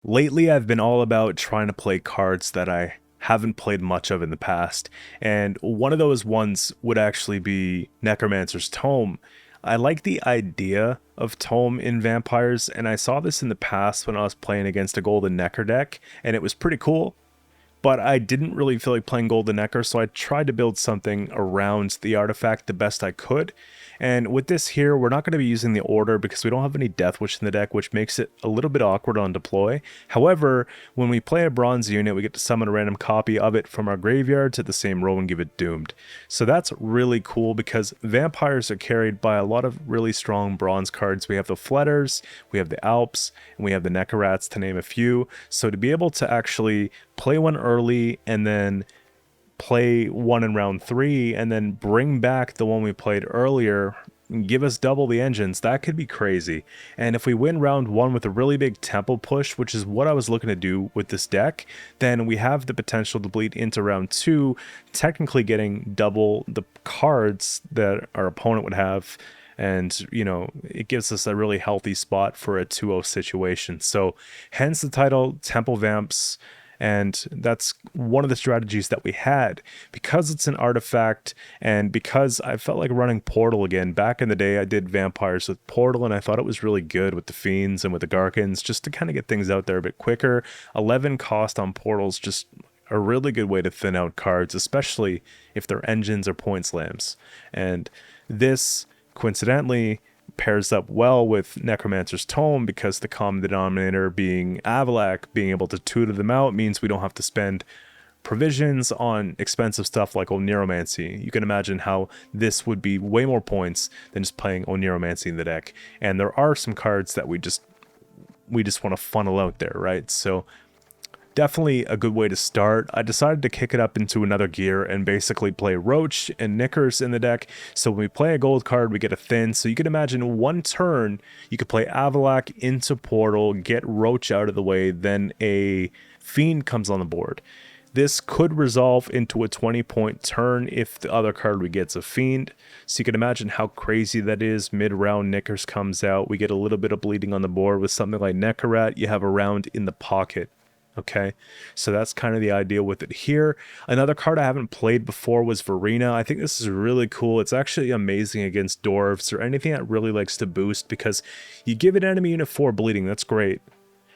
Lately, I've been all about trying to play cards that I haven't played much of in the past, and one of those ones would actually be Necromancer's Tome. I like the idea of Tome in Vampires, and I saw this in the past when I was playing against a Golden Necker deck, and it was pretty cool, but I didn't really feel like playing Golden Necker, so I tried to build something around the artifact the best I could. And with this here, we're not going to be using the order because we don't have any Death Wish in the deck, which makes it a little bit awkward on deploy. However, when we play a bronze unit, we get to summon a random copy of it from our graveyard to the same row and give it doomed. So that's really cool because vampires are carried by a lot of really strong bronze cards. We have the Fletters, we have the Alps, and we have the Neckarats, to name a few. So to be able to actually play one early and then play one in round 3 and then bring back the one we played earlier and give us double the engines, that could be crazy. And if we win round 1 with a really big tempo push, which is what I was looking to do with this deck, then we have the potential to bleed into round 2, technically getting double the cards that our opponent would have. And, it gives us a really healthy spot for a 2-0 situation. So hence the title, Temple Vamps. And that's one of the strategies that we had. Because it's an artifact, and because I felt like running Portal again. Back in the day, I did Vampires with Portal, and I thought it was really good with the Fiends and with the Garkins, just to kind of get things out there a bit quicker. 11 cost on Portals, just a really good way to thin out cards, especially if their engines are point slams. And this, coincidentally, pairs up well with Necromancer's Tome because the common denominator being Avalak, being able to tutor them out means we don't have to spend provisions on expensive stuff like Oneiromancy. You can imagine how this would be way more points than just playing Oneiromancy in the deck. And there are some cards that we just want to funnel out there, right? So definitely a good way to start. I decided to kick it up into another gear and basically play Roach and Knickers in the deck. So when we play a gold card, we get a thin. So you can imagine one turn, you could play Avalak into Portal, get Roach out of the way, then a Fiend comes on the board. This could resolve into a 20-point turn if the other card we get's a Fiend. So you can imagine how crazy that is. Mid-round, Knickers comes out. We get a little bit of bleeding on the board with something like Neckarat. You have a round in the pocket. Okay, so that's kind of the idea with it here. Another card I haven't played before was Vereena. I think this is really cool. It's actually amazing against dwarves or anything that really likes to boost because you give an enemy unit 4 bleeding. That's great.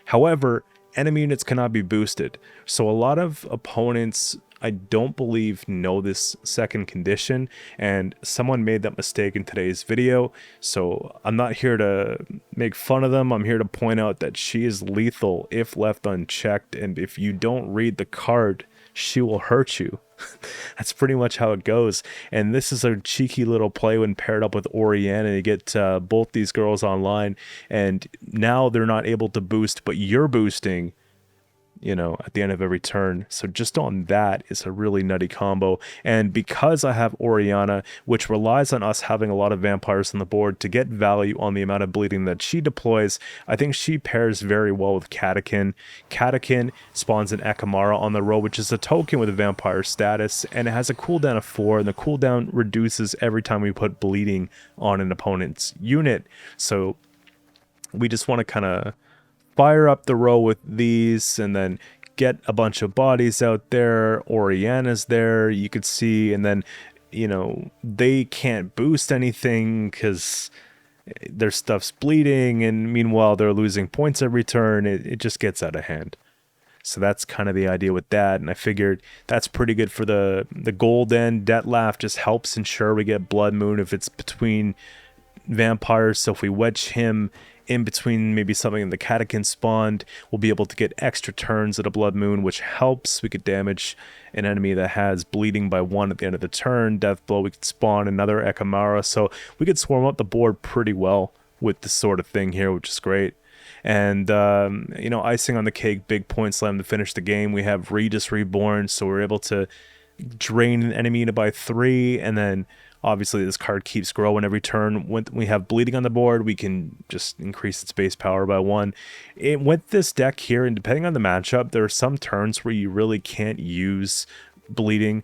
However, enemy units cannot be boosted. So a lot of opponents, I don't believe, know this second condition, and someone made that mistake in today's video. So I'm not here to make fun of them. I'm here to point out that she is lethal if left unchecked, and if you don't read the card, she will hurt you. That's pretty much how it goes. And this is a cheeky little play when paired up with Orianna, and you get both these girls online, and now they're not able to boost, but you're boosting, at the end of every turn. So just on that is a really nutty combo. And because I have Orianna, which relies on us having a lot of vampires on the board to get value on the amount of bleeding that she deploys, I think she pairs very well with Catachin. Catachin spawns an Ekamara on the row, which is a token with a vampire status, and it has a cooldown of 4, and the cooldown reduces every time we put bleeding on an opponent's unit. So we just want to kind of fire up the row with these and then get a bunch of bodies out there. Orianna's there, you could see, and then, they can't boost anything because their stuff's bleeding, and meanwhile they're losing points every turn. It just gets out of hand. So that's kind of the idea with that, and I figured that's pretty good for the gold end. Detlaf just helps ensure we get Blood Moon if it's between vampires, so if we wedge him in between maybe something the Catachin spawned, we'll be able to get extra turns at a Blood Moon, which helps. We could damage an enemy that has bleeding by 1 at the end of the turn. Death Blow, we could spawn another Ekamara, so we could swarm up the board pretty well with this sort of thing here, which is great. And, icing on the cake, big point slam to finish the game. We have Regis Reborn, so we're able to drain an enemy unit by 3, and then obviously this card keeps growing every turn. When we have bleeding on the board, we can just increase its base power by 1. With this deck here, and depending on the matchup, there are some turns where you really can't use bleeding,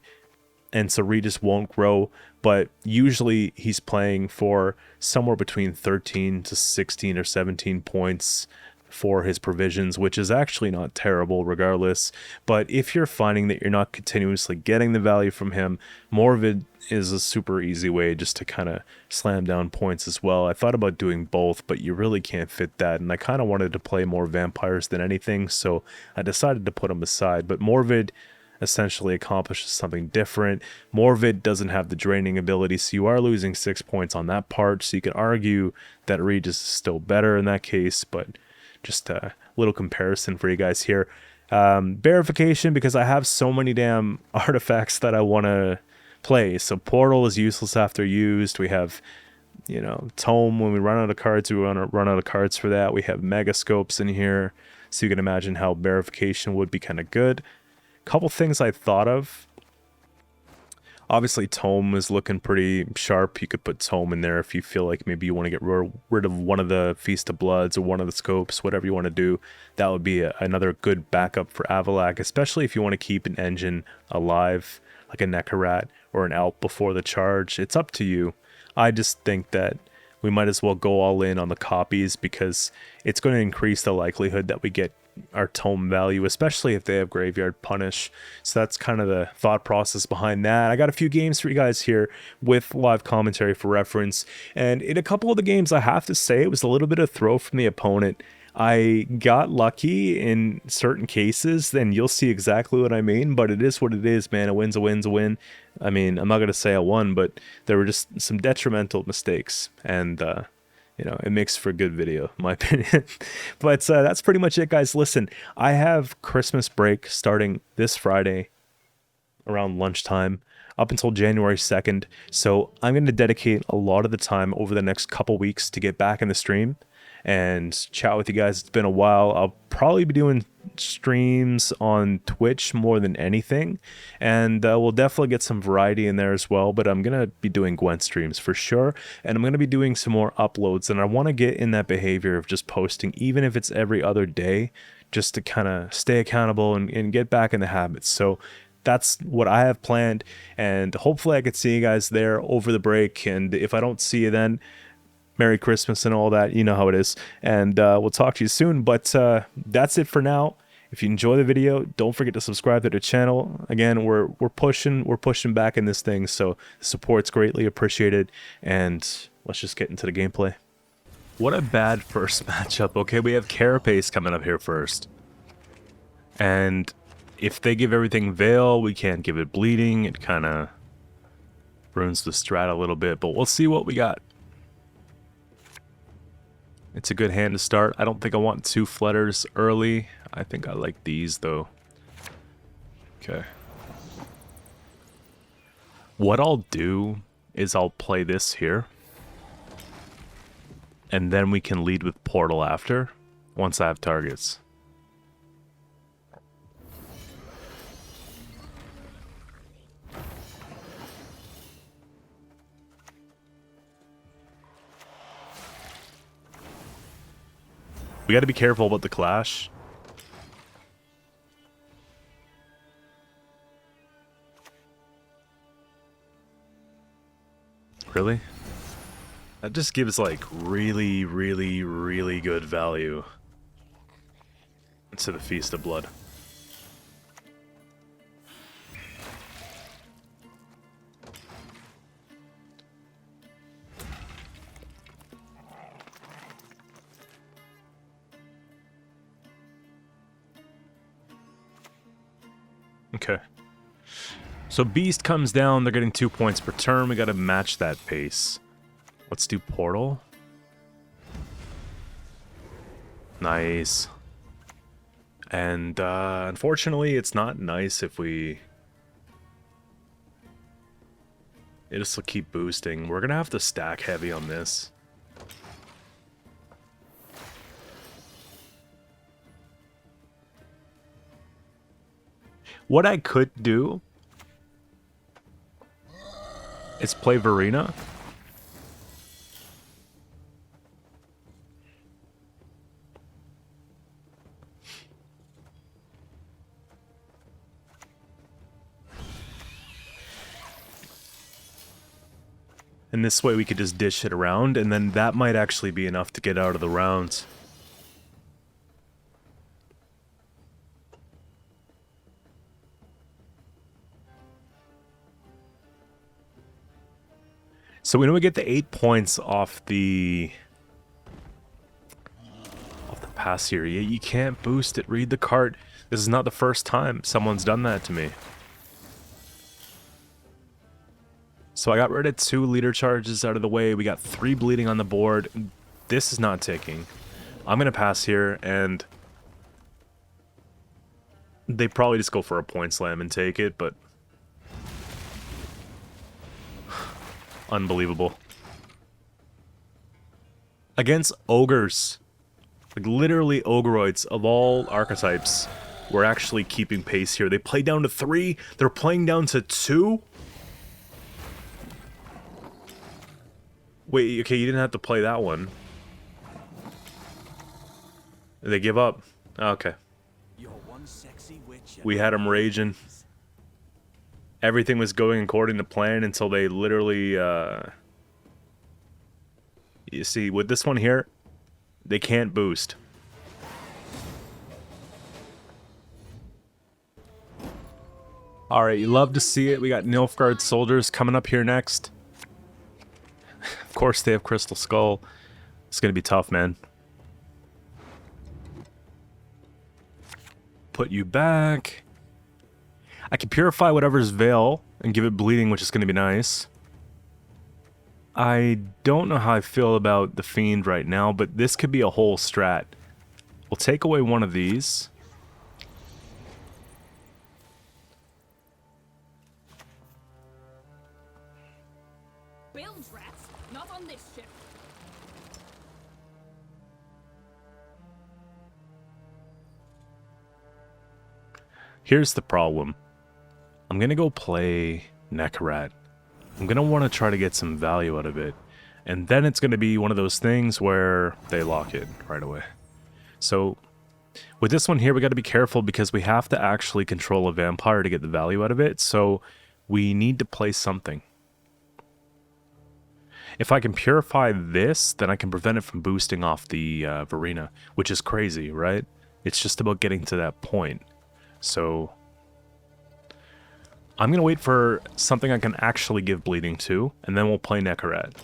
and so Regis won't grow, but usually he's playing for somewhere between 13 to 16 or 17 points for his provisions, which is actually not terrible regardless. But if you're finding that you're not continuously getting the value from him, more of it is a super easy way just to kind of slam down points as well. I thought about doing both, but you really can't fit that, and I kind of wanted to play more vampires than anything, so I decided to put them aside. But Morvid essentially accomplishes something different. Morvid doesn't have the draining ability, so you are losing 6 points on that part, so you can argue that Regis is still better in that case, but just a little comparison for you guys here. Verification, because I have so many damn artifacts that I want to play. So Portal is useless after used. We have, you know, Tome. When we run out of cards, we want to run out of cards for that. We have Megascopes in here, so you can imagine how Verification would be kind of good. Couple things I thought of. Obviously, Tome is looking pretty sharp. You could put Tome in there if you feel like maybe you want to get rid of one of the Feast of Bloods or one of the Scopes, whatever you want to do. That would be another good backup for Avalak, especially if you want to keep an engine alive, like a Necrorat or an Alp before the charge. It's up to you. I just think that we might as well go all in on the copies, because it's going to increase the likelihood that we get our Tome value, especially if they have Graveyard Punish. So that's kind of the thought process behind that. I got a few games for you guys here with live commentary for reference, and in a couple of the games, I have to say it was a little bit of throw from the opponent. I got lucky in certain cases, and you'll see exactly what I mean, but it is what it is, man. A win's a win's a win. I mean, I'm not going to say I won, but there were just some detrimental mistakes, and you know, it makes for a good video, in my opinion. But that's pretty much it, guys. Listen, I have Christmas break starting this Friday around lunchtime up until January 2nd. So I'm going to dedicate a lot of the time over the next couple weeks to get back in the stream and chat with you guys. It's been a while. I'll probably be doing streams on Twitch more than anything, and we'll definitely get some variety in there as well. But I'm gonna be doing Gwent streams for sure, and I'm gonna be doing some more uploads, and I want to get in that behavior of just posting, even if it's every other day, just to kind of stay accountable and get back in the habits. So that's what I have planned, and hopefully I could see you guys there over the break. And if I don't see you then, Merry Christmas and all that, you know how it is, and we'll talk to you soon. But that's it for now. If you enjoy the video, don't forget to subscribe to the channel. Again, we're pushing back in this thing, so the support's greatly appreciated. And let's just get into the gameplay. What a bad first matchup. Okay, we have Carapace coming up here first, and if they give everything Veil, we can't give it Bleeding. It kind of ruins the strat a little bit, but we'll see what we got. It's a good hand to start. I don't think I want 2 Flutters early. I think I like these, though. Okay. What I'll do is I'll play this here, and then we can lead with Portal after, once I have targets. We got to be careful about the clash. Really? That just gives like really, really, really good value to the Feast of Blood. Okay. So Beast comes down, they're getting 2 points per turn. We gotta match that pace. Let's do Portal. Nice. And unfortunately, it's not nice if we... It just will keep boosting. We're gonna have to stack heavy on this. What I could do is play Vereena. And this way we could just dish it around, and then that might actually be enough to get out of the rounds. So we know we get the 8 points off the pass here. You can't boost it. Read the cart. This is not the first time someone's done that to me. So I got rid of 2 leader charges out of the way. We got 3 bleeding on the board. This is not ticking. I'm going to pass here, and they probably just go for a point slam and take it, but unbelievable. Against ogres, like literally ogreoids of all archetypes, we're actually keeping pace here. They play down to 3. They're playing down to 2. Wait, okay, you didn't have to play that one. They give up. Okay. We had them raging. Everything was going according to plan until they literally, you see, with this one here, they can't boost. Alright, you love to see it. We got Nilfgaard soldiers coming up here next. Of course they have Crystal Skull. It's gonna be tough, man. Put you back. I can purify whatever's Veil and give it bleeding, which is gonna be nice. I don't know how I feel about the Fiend right now, but this could be a whole strat. We'll take away one of these. Bilge rats, not on this ship. Here's the problem. I'm gonna go play Necromancer. I'm gonna want to try to get some value out of it. And then it's gonna be one of those things where they lock it right away. So with this one here, we gotta be careful because we have to actually control a vampire to get the value out of it. So we need to play something. If I can purify this, then I can prevent it from boosting off the Vereena, which is crazy, right? It's just about getting to that point. So I'm going to wait for something I can actually give bleeding to, and then we'll play Necromancer.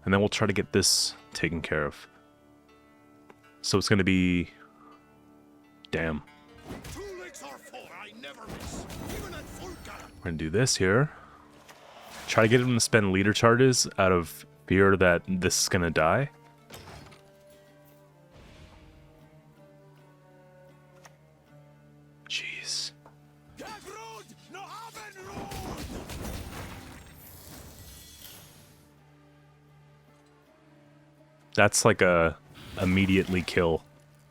And then we'll try to get this taken care of. So it's going to be... Damn. We're going to do this here. Try to get him to spend leader charges out of fear that this is going to die. Jeez. That's like a immediately kill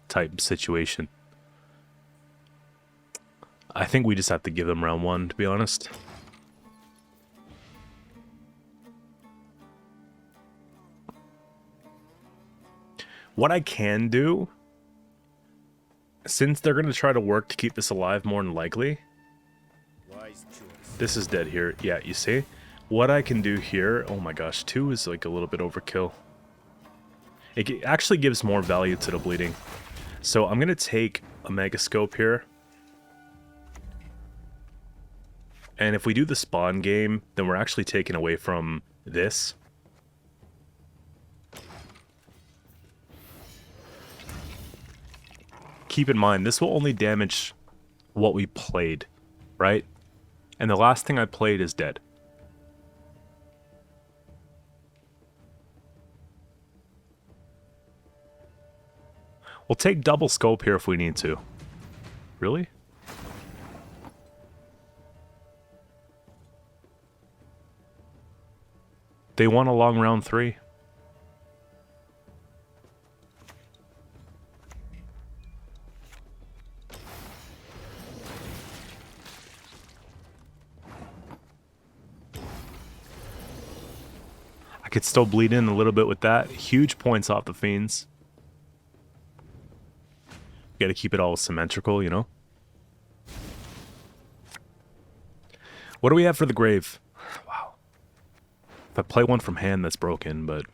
type situation. I think we just have to give them round 1, to be honest. What I can do, since they're going to try to work to keep this alive more than likely. This is dead here. Yeah, you see? What I can do here, oh my gosh, 2 is like a little bit overkill. It actually gives more value to the bleeding. So I'm going to take a Mega Scope here. And if we do the spawn game, then we're actually taking away from this. Keep in mind, this will only damage what we played, right? And the last thing I played is dead. We'll take double scope here if we need to. Really? They want a long round 3. I could still bleed in a little bit with that. Huge points off the Fiends. You gotta keep it all symmetrical, you know? What do we have for the grave? Wow. If I play one from hand, that's broken, but...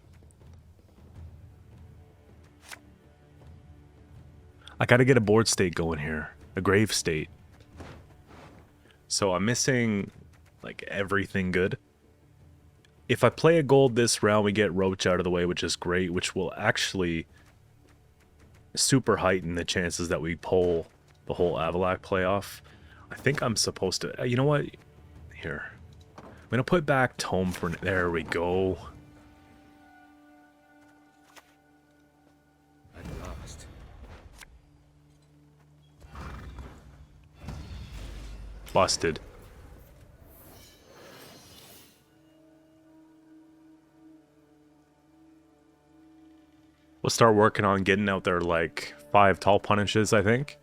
I gotta get a board state going here. A grave state. So I'm missing, like, everything good. If I play a gold this round, we get Roach out of the way, which is great, which will actually super heighten the chances that we pull the whole Avalac playoff. I think I'm supposed to... you know what? Here. I'm going to put back Tome for... There we go. At last. Busted. We'll start working on getting out there like 5 tall punishes, I think.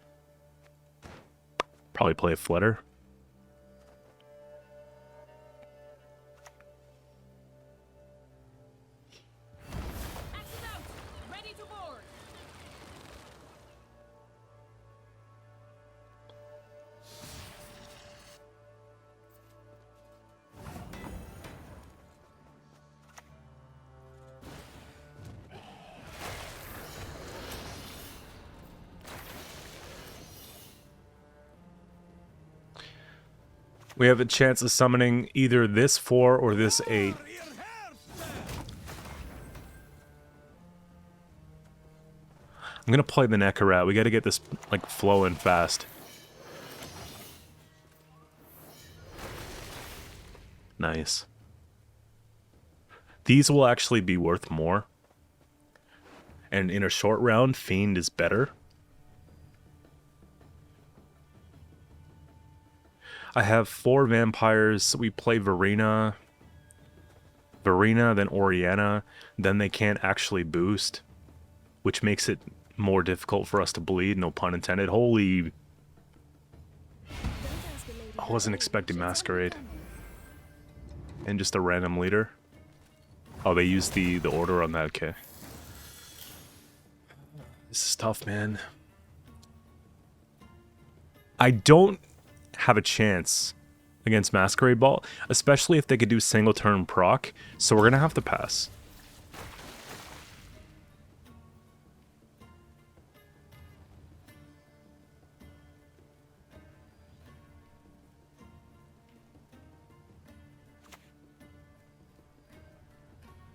Probably play a flutter. Axes out. Ready to board. We have a chance of summoning either this 4 or this 8. I'm gonna play the Necromancer. We gotta get this like flowing fast. Nice. These will actually be worth more. And in a short round, Fiend is better. I have 4 vampires. We play Vereena, then Oriana. Then they can't actually boost, which makes it more difficult for us to bleed. No pun intended. Holy... I wasn't expecting Masquerade. And just a random leader. Oh, they used the order on that. Okay. This is tough, man. I don't have a chance against Masquerade Ball, especially if they could do single turn proc, so we're gonna have to pass.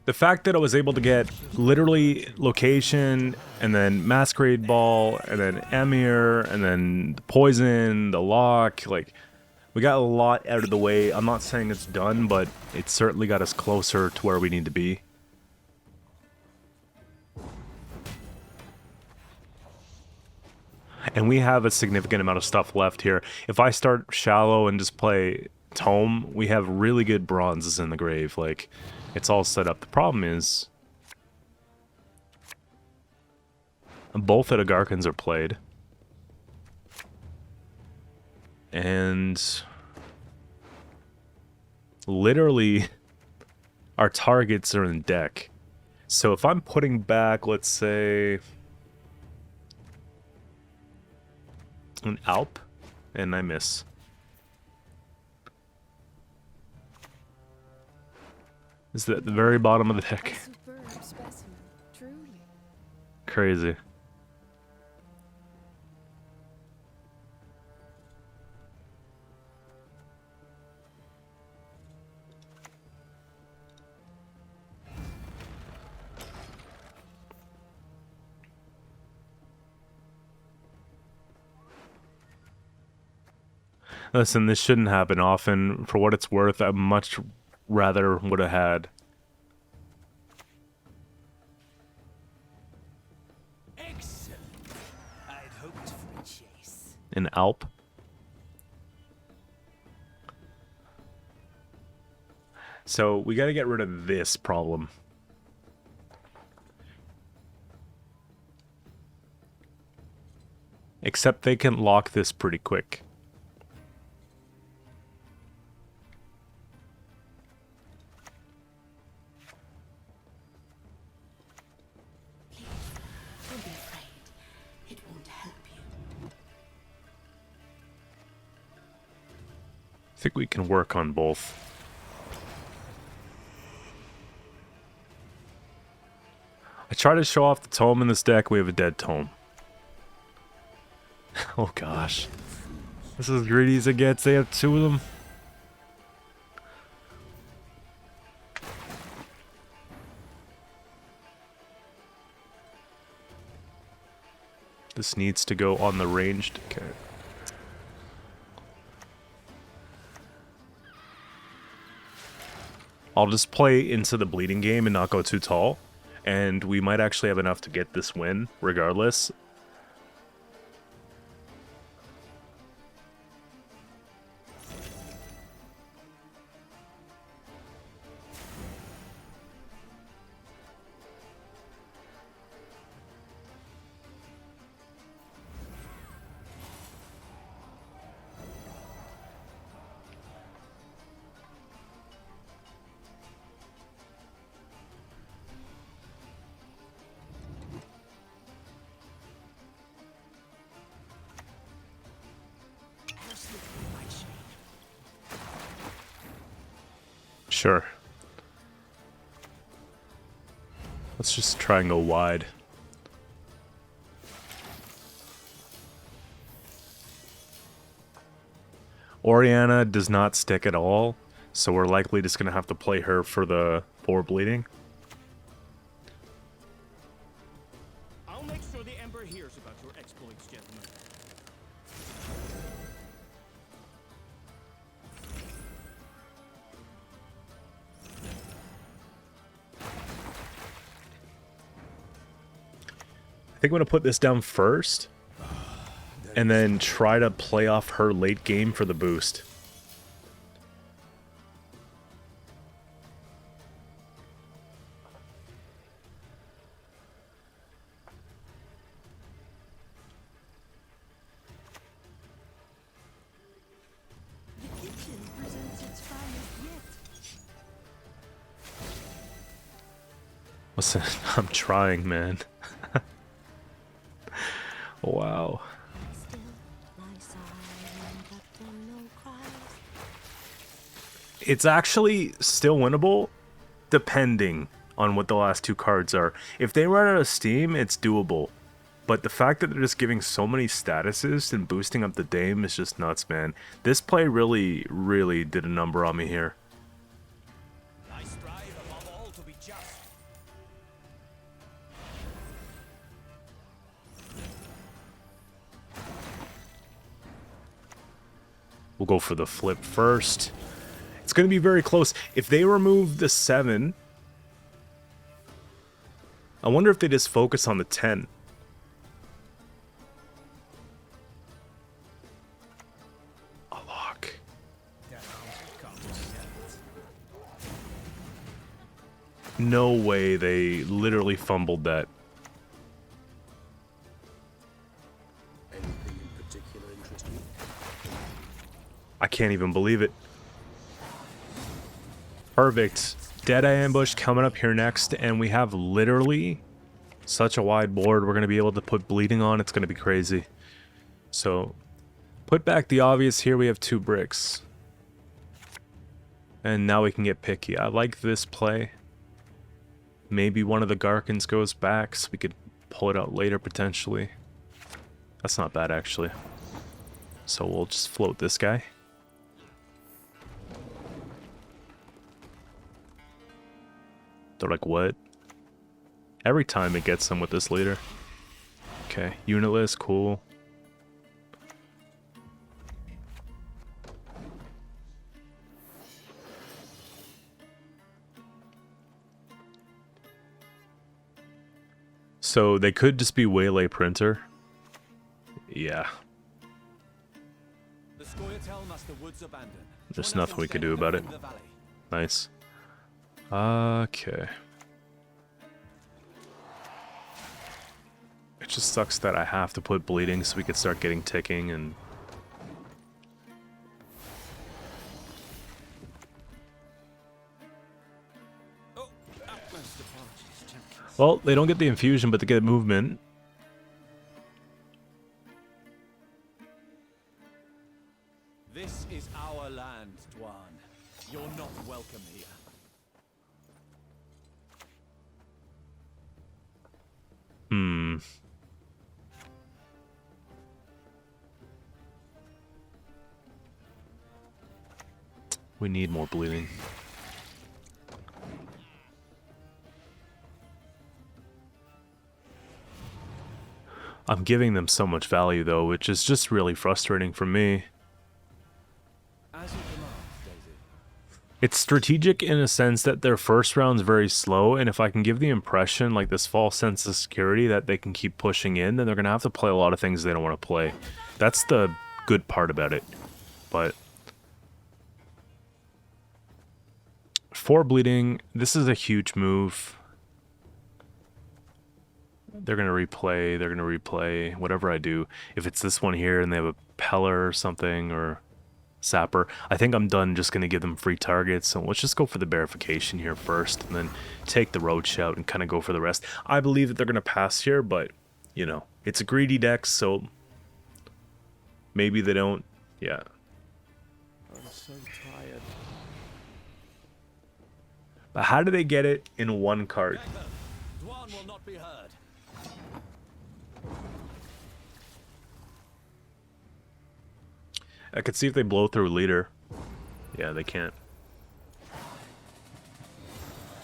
The fact that I was able to get literally location, and then Masquerade Ball, and then Emir, and then the poison, the lock, like, we got a lot out of the way. I'm not saying it's done, but it certainly got us closer to where we need to be. And we have a significant amount of stuff left here. If I start shallow and just play Tome, we have really good bronzes in the grave, like... It's all set up. The problem is... both of the Garkins are played. And... literally... our targets are in deck. So if I'm putting back, let's say... an Alp, and I miss... is at the very bottom of the deck. Specimen, truly. Crazy. Listen, this shouldn't happen often. For what it's worth, I much rather would have had Excellent. I'd hoped for a chase. an Alp. So we got to get rid of this problem. Except they can lock this pretty quick. Don't be afraid. It won't help you. I think we can work on both. I try to show off the Tome in this deck. We have a dead Tome. Oh gosh. This is as greedy as it gets. They have 2 of them. This needs to go on the ranged. Okay. I'll just play into the bleeding game and not go too tall. And we might actually have enough to get this win, regardless. Sure. Let's just try and go wide. Oriana does not stick at all, so we're likely just going to have to play her for the 4 bleeding. I'll make sure the Emperor hears about your exploits, gentlemen. I think I'm going to put this down first, and then try to play off her late game for the boost. The kitchen presents its finest yet. Listen, I'm trying, man. Wow. Still lie silent, but no cries. It's actually still winnable, depending on what the last 2 cards are. If they run out of steam, it's doable. But the fact that they're just giving so many statuses and boosting up the Dame is just nuts, man. This play really, really did a number on me here. I strive above all to be just. We'll go for the flip first. It's going to be very close. If they remove the 7, I wonder if they just focus on the 10. A lock. No way they literally fumbled that. Anything in particular interest you? I can't even believe it. Perfect. Deadeye ambush coming up here next, and we have literally such a wide board we're going to be able to put bleeding on. It's going to be crazy. So, put back the obvious here. We have 2 bricks. And now we can get picky. I like this play. Maybe one of the Garkins goes back so we could pull it out later potentially. That's not bad actually. So we'll just float this guy. They're like, what? Every time it gets them with this leader. Okay, unitless, cool. So they could just be Waylay Printer. Yeah. The Scoia'tael must the woods abandon. There's Join us nothing we can instead do about it. in the valley. Nice. Okay. It just sucks that I have to put bleeding so we could start getting ticking and... Oh, utmost apologies, gentlemen. Well, they don't get the infusion, but they get movement. This is our land, Dwan. You're not welcome here. Hmm. We need more bleeding. I'm giving them so much value though, which is just really frustrating for me. As you command, Daisy. It's strategic in a sense that their first round's very slow, and if I can give the impression, like this false sense of security, that they can keep pushing in, then they're going to have to play a lot of things they don't want to play. That's the good part about it. But 4 bleeding, this is a huge move. They're going to replay whatever I do. If it's this one here and they have a Peller or something, or Sapper, I think I'm done just going to give them free targets. So let's just go for the Verification here first, and then take the Road Shout and kind of go for the rest. I believe that they're going to pass here, but, you know, it's a greedy deck, so maybe they don't. Yeah. I'm so tired. But how do they get it in one card? Dwan will not be heard. I could see if they blow through leader. Yeah, they can't.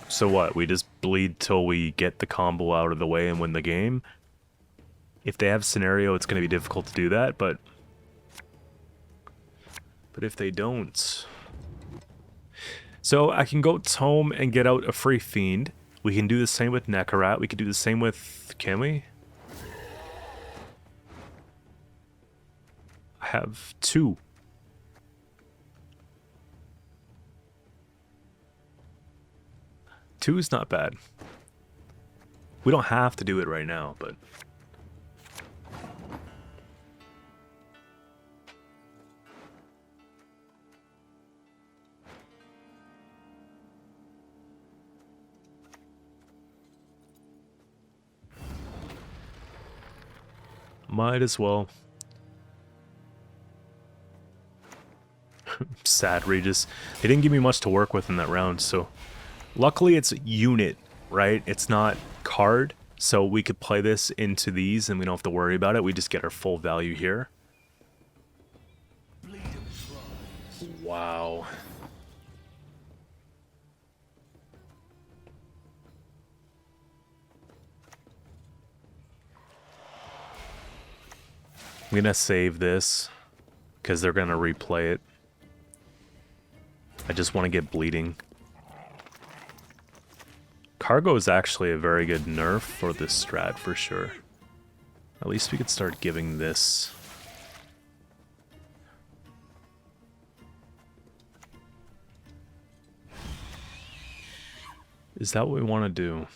So what? We just bleed till we get the combo out of the way and win the game? If they have scenario, it's going to be difficult to do that, but if they don't... So I can go Tome and get out a free Fiend. We can do the same with Necromancer. We could do the same with... Can we? I have 2. Two is not bad. We don't have to do it right now, but... Might as well. Sad Regis. They didn't give me much to work with in that round, so... Luckily it's unit, right? It's not card, so we could play this into these and we don't have to worry about it. We just get our full value here. Wow. I'm gonna save this because they're gonna replay it. I just want to get bleeding. Cargo is actually a very good nerf for this strat for sure. At least we could start giving this. Is that what we want to do?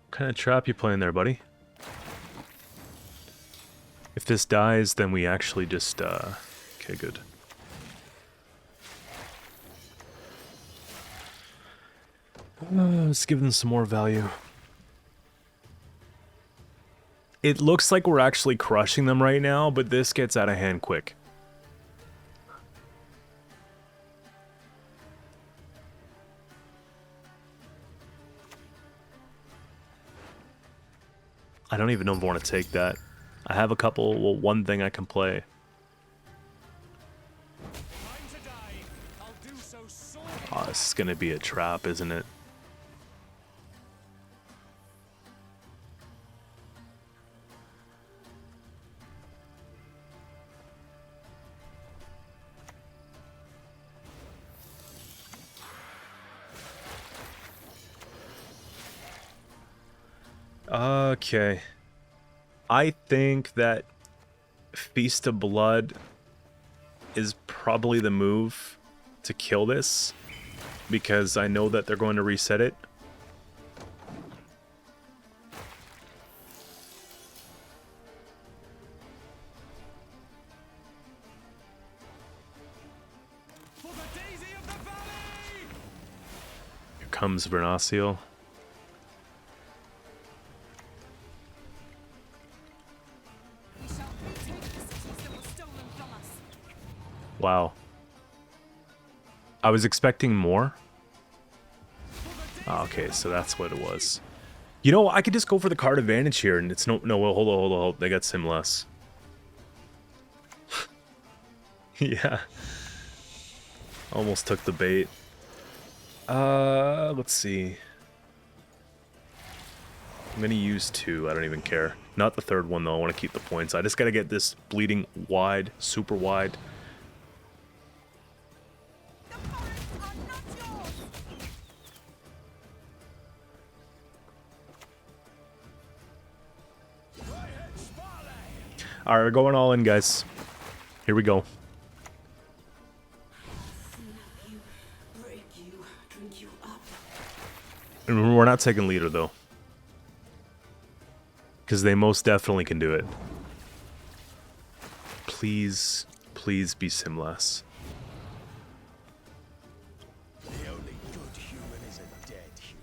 What kind of trap you playing there, buddy? If this dies, then we actually just, okay, good. Let's give them some more value. It looks like we're actually crushing them right now, but this gets out of hand quick. I don't even know if I want to take that. I have a couple, well, one thing I can play. Oh, this is going to be a trap, isn't it? Okay. I think that Feast of Blood is probably the move to kill this, because I know that they're going to reset it. Here comes Vernasio. Wow. I was expecting more. Oh, okay, so that's what it was. You know, I could just go for the card advantage here, and it's no, well, hold on. They got sim less. Yeah. Almost took the bait. Let's see. I'm gonna use 2. I don't even care. Not the third one though. I want to keep the points. I just gotta get this bleeding wide, super wide. The forests are not yours. All right, we're going all in, guys. Here we go. You, break you, drink you up. And we're not taking leader though, because they most definitely can do it. Please, please be simless. The only good human is a dead human.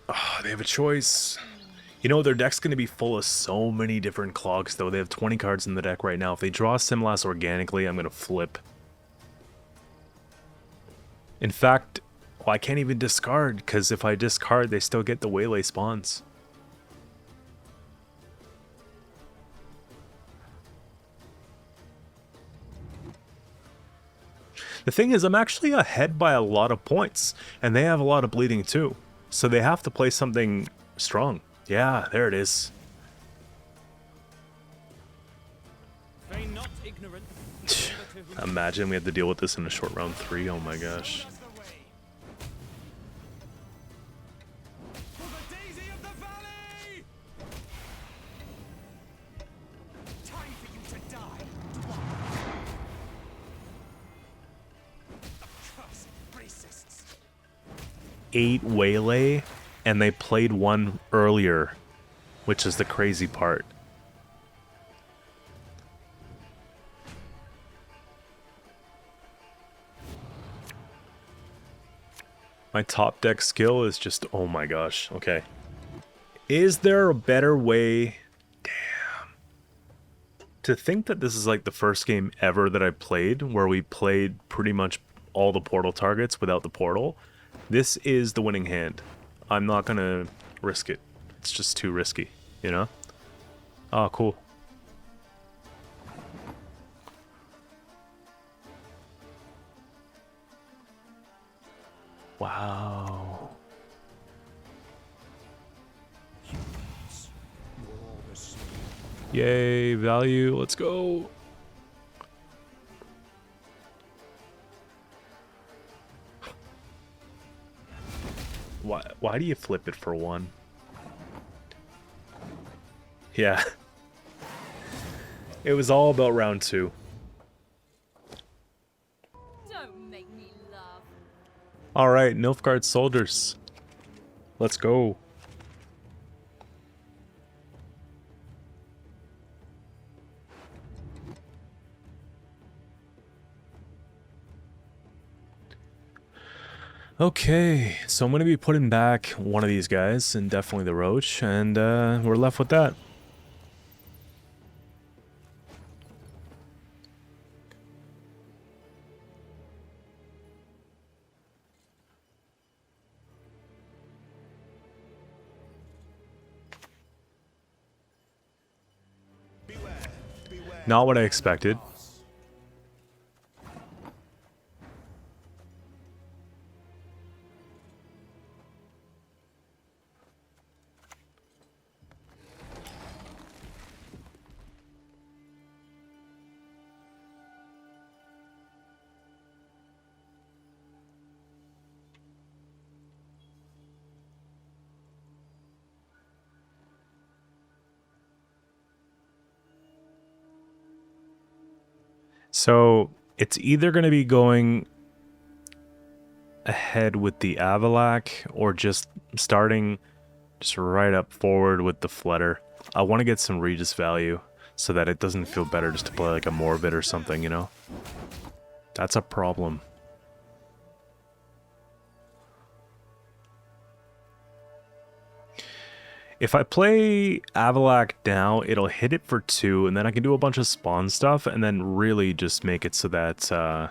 Oh, they have a choice. You know, their deck's going to be full of so many different clogs, though. They have 20 cards in the deck right now. If they draw Simlas organically, I'm going to flip. In fact, well, I can't even discard, because if I discard, they still get the Waylay spawns. The thing is, I'm actually ahead by a lot of points, and they have a lot of bleeding too. So they have to play something strong. Yeah, there it is. Feign not ignorant. Imagine we had to deal with this in a short round 3. Oh my gosh. Show us the way. For the daisy of the valley! Time for you to die. Accursed racists. 8 Waylay, and they played 1 earlier, which is the crazy part. My top deck skill is just, oh my gosh, okay. Is there a better way? Damn. To think that this is like the first game ever that I played where we played pretty much all the portal targets without the portal. This is the winning hand. I'm not gonna risk it. It's just too risky, you know? Oh, cool. Wow. Humans, you're all the same. Yay, value. Let's go. Why do you flip it for 1? Yeah. It was all about round 2. Don't make me laugh. All right, Nilfgaard soldiers. Let's go. Okay, so I'm going to be putting back one of these guys, and definitely the Roach, and we're left with that. Not what I expected. So it's either going to be going ahead with the Avalak or just starting just right up forward with the Flutter. I want to get some Regis value so that it doesn't feel better just to play like a Morbid or something, you know? That's a problem. If I play Avalak now, it'll hit it for 2, and then I can do a bunch of spawn stuff, and then really just make it so that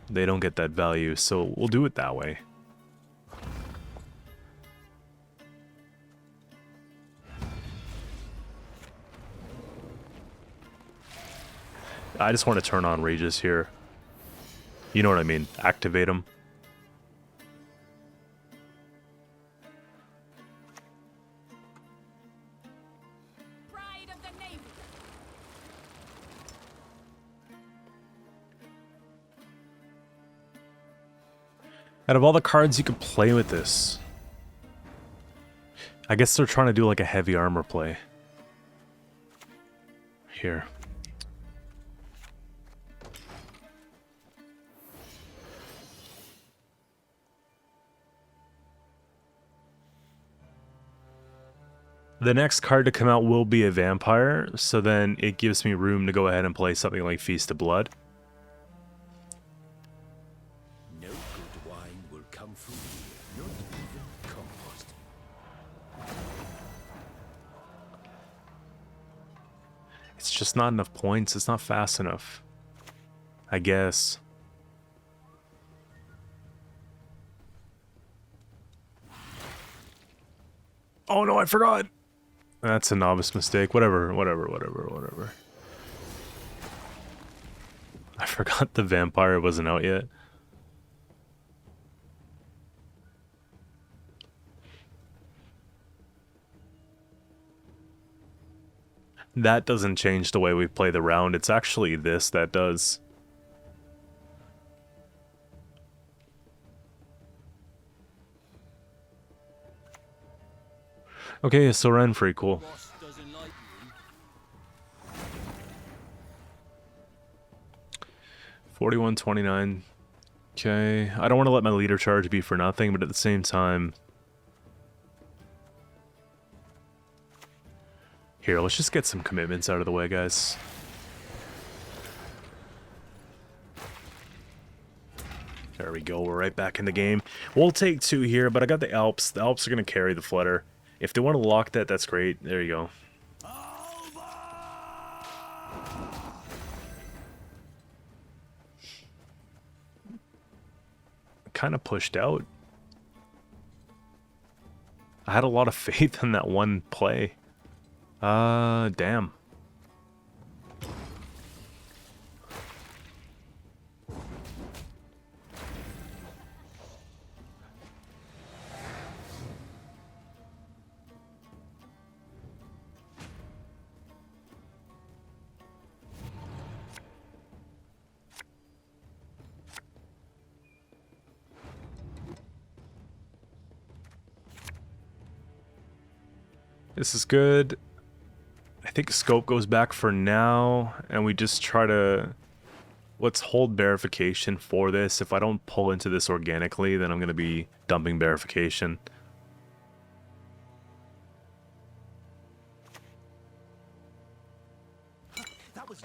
they don't get that value. So we'll do it that way. I just want to turn on Regis here. You know what I mean. Activate them. Pride of the Navy. Out of all the cards you could play with this, I guess they're trying to do like a heavy armor play. Here. The next card to come out will be a vampire, so then it gives me room to go ahead and play something like Feast of Blood. No good wine will come from here, not even compost. It's just not enough points. It's not fast enough, I guess. Oh no, I forgot. That's a novice mistake. Whatever. I forgot the vampire wasn't out yet. That doesn't change the way we play the round. It's actually this that does. Okay, so Renfrey, cool. Boss doesn't like you. 41-29. Okay, I don't want to let my leader charge be for nothing, but at the same time... Here, let's just get some commitments out of the way, guys. There we go, we're right back in the game. We'll take 2 here, but I got the Alps. The Alps are going to carry the Flutter. If they want to lock that, that's great. There you go. Kind of pushed out. I had a lot of faith in that one play. Damn. This is good. I think scope goes back for now, and we just try to... Let's hold verification for this. If I don't pull into this organically, then I'm going to be dumping verification.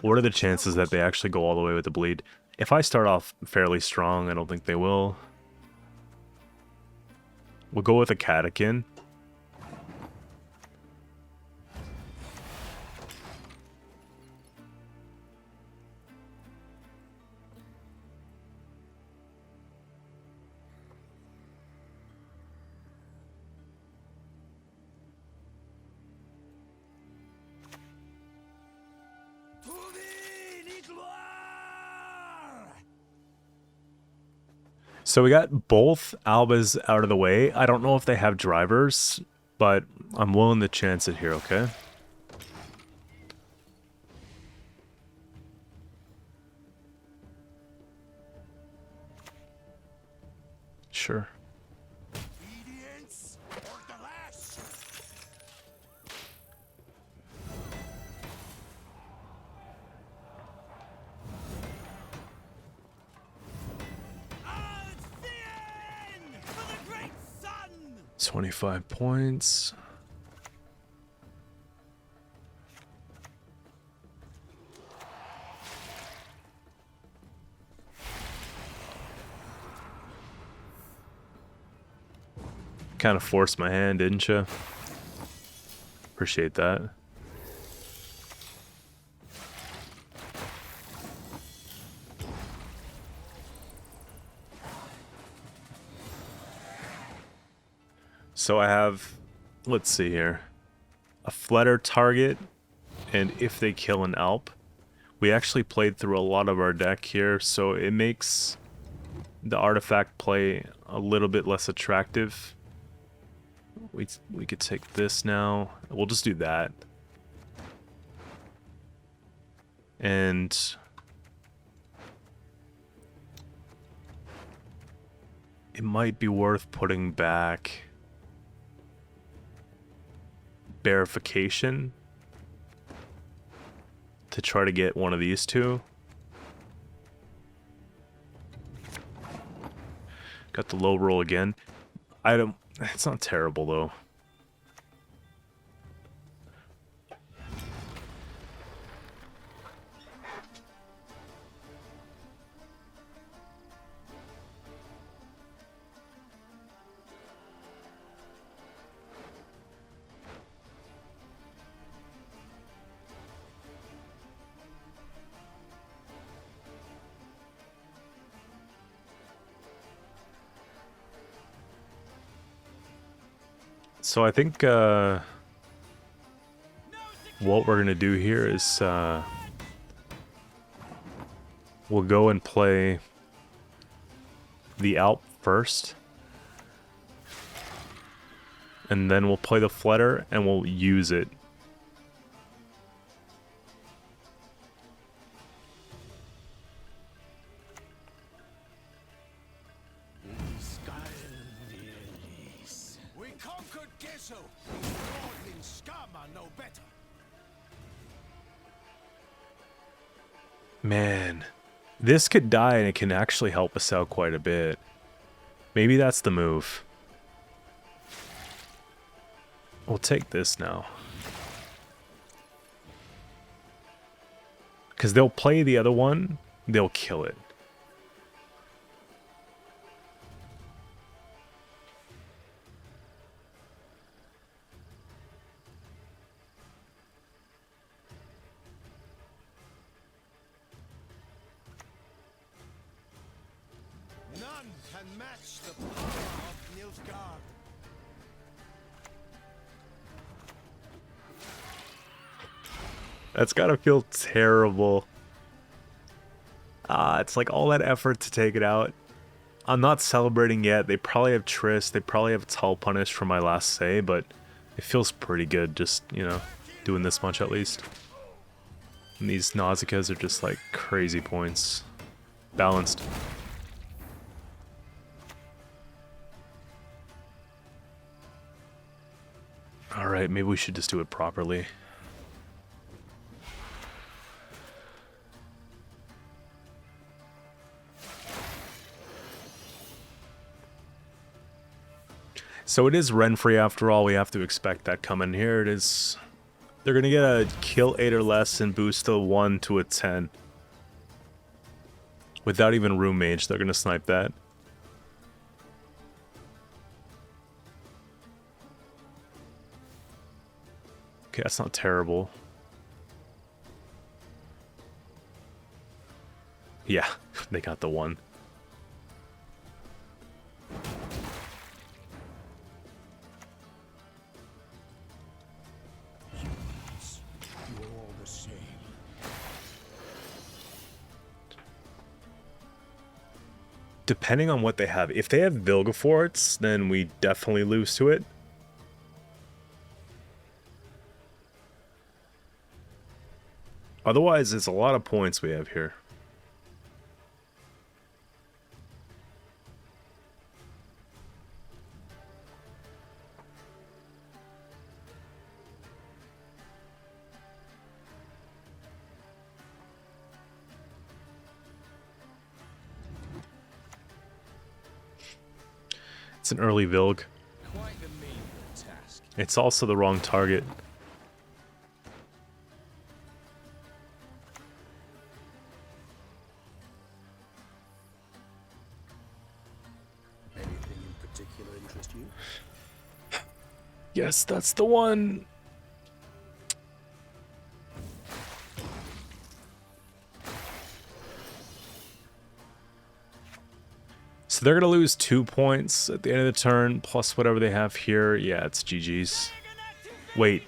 What are the chances that they actually go all the way with the bleed? If I start off fairly strong, I don't think they will. We'll go with a Catechin. So we got both Albas out of the way. I don't know if they have drivers, but I'm willing to chance it here, okay? Sure. Obedience or the last. It's the end for the great sun. 25 points. Kind of forced my hand, didn't you? Appreciate that. So I have, let's see here, a flutter target, and if they kill an Alp, We actually played through a lot of our deck here, so it makes the artifact play a little bit less attractive. We could take this now. We'll just do that. And it might be worth putting back Verification to try to get one of these two. Got the low roll again. It's not terrible though. So I think what we're gonna do here is we'll go and play the Alp first, and then we'll play the Flutter and we'll use it. Man, this could die and it can actually help us out quite a bit. Maybe that's the move. We'll take this now. Because they'll play the other one, they'll kill it. None can match the power of Nilfgaard. That's gotta feel terrible. It's like all that effort to take it out. I'm not celebrating yet. They probably have Triss. They probably have Tull Punish for my last say, but it feels pretty good just, you know, doing this much at least. And these Nausicaas are just like crazy points. Balanced. Alright, maybe we should just do it properly. So it is Renfrey after all, we have to expect that coming. Here it is. They're gonna get a kill 8 or less and boost a 1 to a 10. Without even Room Mage, they're gonna snipe that. Okay, that's not terrible. Yeah, they got the 1. Depending on what they have. If they have Vilgeforts, then we definitely lose to it. Otherwise, it's a lot of points we have here. It's an early Vilg. Quite the mean task. It's also the wrong target. Anything in particular interest you? Yes, that's the one. So they're going to lose 2 points at the end of the turn, plus whatever they have here. Yeah, it's GG's. Wait.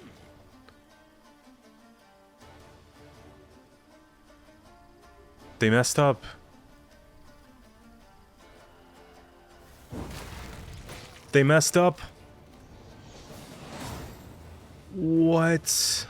They messed up. They messed up. What?